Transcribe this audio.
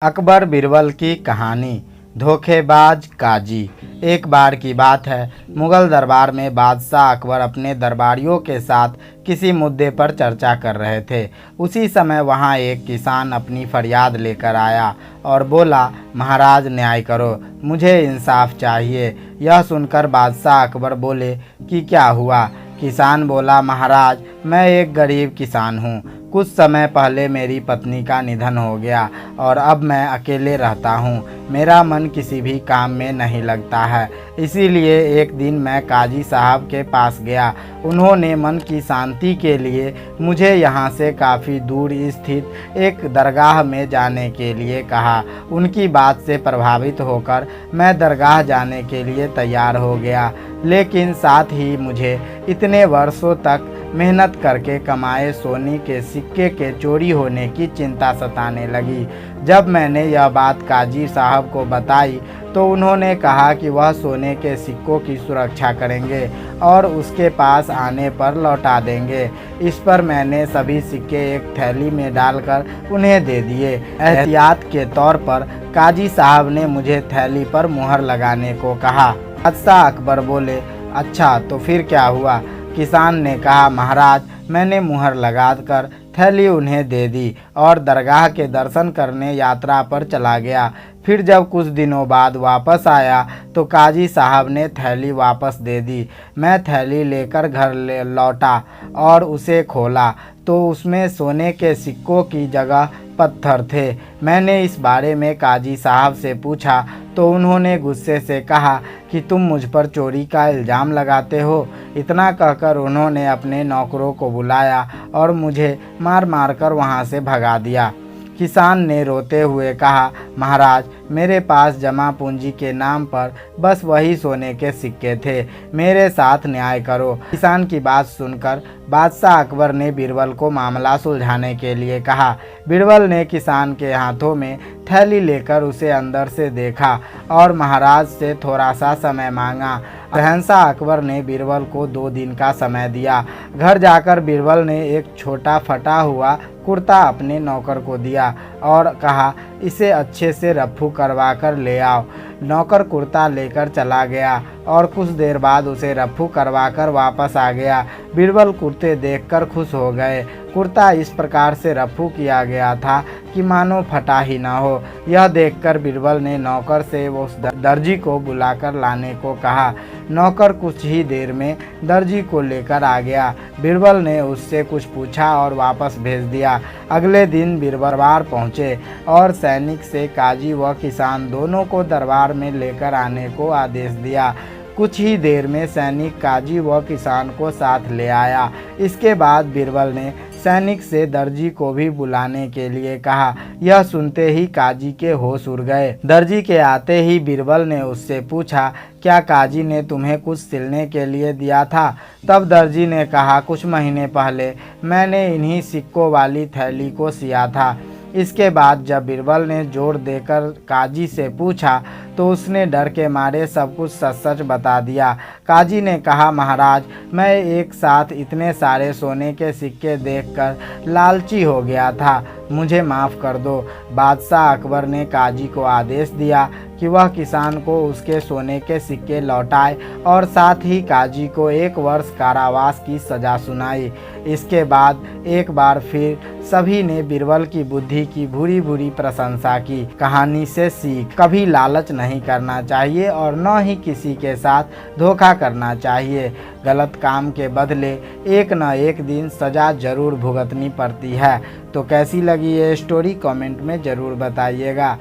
अकबर बीरबल की कहानी। धोखेबाज काजी। एक बार की बात है, मुगल दरबार में बादशाह अकबर अपने दरबारियों के साथ किसी मुद्दे पर चर्चा कर रहे थे। उसी समय वहां एक किसान अपनी फरियाद लेकर आया और बोला, महाराज न्याय करो, मुझे इंसाफ चाहिए। यह सुनकर बादशाह अकबर बोले कि क्या हुआ? किसान बोला, महाराज मैं एक गरीब किसान हूँ। कुछ समय पहले मेरी पत्नी का निधन हो गया और अब मैं अकेले रहता हूँ। मेरा मन किसी भी काम में नहीं लगता है। इसीलिए एक दिन मैं काजी साहब के पास गया। उन्होंने मन की शांति के लिए मुझे यहाँ से काफ़ी दूर स्थित एक दरगाह में जाने के लिए कहा। उनकी बात से प्रभावित होकर मैं दरगाह जाने के लिए तैयार हो गया, लेकिन साथ ही मुझे इतने वर्षों तक मेहनत करके कमाए सोने के सिक्के के चोरी होने की चिंता सताने लगी। जब मैंने यह बात काजी साहब को बताई तो उन्होंने कहा कि वह सोने के सिक्कों की सुरक्षा करेंगे और उसके पास आने पर लौटा देंगे। इस पर मैंने सभी सिक्के एक थैली में डालकर उन्हें दे दिए। एहतियात के तौर पर काजी साहब ने मुझे थैली पर मुहर लगाने को कहा। बादशाह अकबर बोले, अच्छा तो फिर क्या हुआ? किसान ने कहा, महाराज मैंने मुहर लगाकर थैली उन्हें दे दी और दरगाह के दर्शन करने यात्रा पर चला गया। फिर जब कुछ दिनों बाद वापस आया तो काजी साहब ने थैली वापस दे दी। मैं थैली लेकर घर लौटा और उसे खोला तो उसमें सोने के सिक्कों की जगह पत्थर थे। मैंने इस बारे में काजी साहब से पूछा तो उन्होंने गुस्से से कहा कि तुम मुझ पर चोरी का इल्ज़ाम लगाते हो। इतना कहकर उन्होंने अपने नौकरों को बुलाया और मुझे मार मार कर वहाँ से भगा दिया। किसान ने रोते हुए कहा, महाराज मेरे पास जमा पूंजी के नाम पर बस वही सोने के सिक्के थे, मेरे साथ न्याय करो। किसान की बात सुनकर बादशाह अकबर ने बीरबल को मामला सुलझाने के लिए कहा। बीरबल ने किसान के हाथों में थैली लेकर उसे अंदर से देखा और महाराज से थोड़ा सा समय मांगा। शहंशाह अकबर ने बीरबल को 2 दिन का समय दिया। घर जाकर बीरबल ने एक छोटा फटा हुआ कुर्ता अपने नौकर को दिया और कहा, इसे अच्छे से रफू करवा कर ले आओ। नौकर कुर्ता लेकर चला गया और कुछ देर बाद उसे रफू करवा कर वापस आ गया। बीरबल कुर्ते देखकर खुश हो गए। कुर्ता इस प्रकार से रफू किया गया था कि मानो फटा ही ना हो। यह देखकर बीरबल ने नौकर से उस दर्जी को बुलाकर लाने को कहा। नौकर कुछ ही देर में दर्जी को लेकर आ गया। बीरबल ने उससे कुछ पूछा और वापस भेज दिया। अगले दिन बीरबल दरबार पहुँचे और सैनिक से काजी व किसान दोनों को दरबार में लेकर आने को आदेश दिया। कुछ ही देर में सैनिक काजी व किसान को साथ ले आया। इसके बाद बीरबल ने सैनिक से दर्जी को भी बुलाने के लिए कहा। यह सुनते ही काजी के होश उड़ गए। दर्जी के आते ही बीरबल ने उससे पूछा, क्या काजी ने तुम्हें कुछ सिलने के लिए दिया था? तब दर्जी ने कहा, कुछ महीने पहले मैंने इन्हीं सिक्कों वाली थैली को सिया था। इसके बाद जब बीरबल ने जोर देकर काजी से पूछा तो उसने डर के मारे सब कुछ सच सच बता दिया। काजी ने कहा, महाराज मैं एक साथ इतने सारे सोने के सिक्के देखकर लालची हो गया था, मुझे माफ़ कर दो। बादशाह अकबर ने काजी को आदेश दिया कि वह किसान को उसके सोने के सिक्के लौटाए और साथ ही काजी को 1 वर्ष कारावास की सज़ा सुनाई। इसके बाद एक बार फिर सभी ने बीरबल की बुद्धि की भूरी भूरी प्रशंसा की। कहानी से सीख, कभी लालच नहीं करना चाहिए और न ही किसी के साथ धोखा करना चाहिए। गलत काम के बदले एक न एक दिन सज़ा जरूर भुगतनी पड़ती है। तो कैसी लगी ये स्टोरी कमेंट में ज़रूर बताइएगा।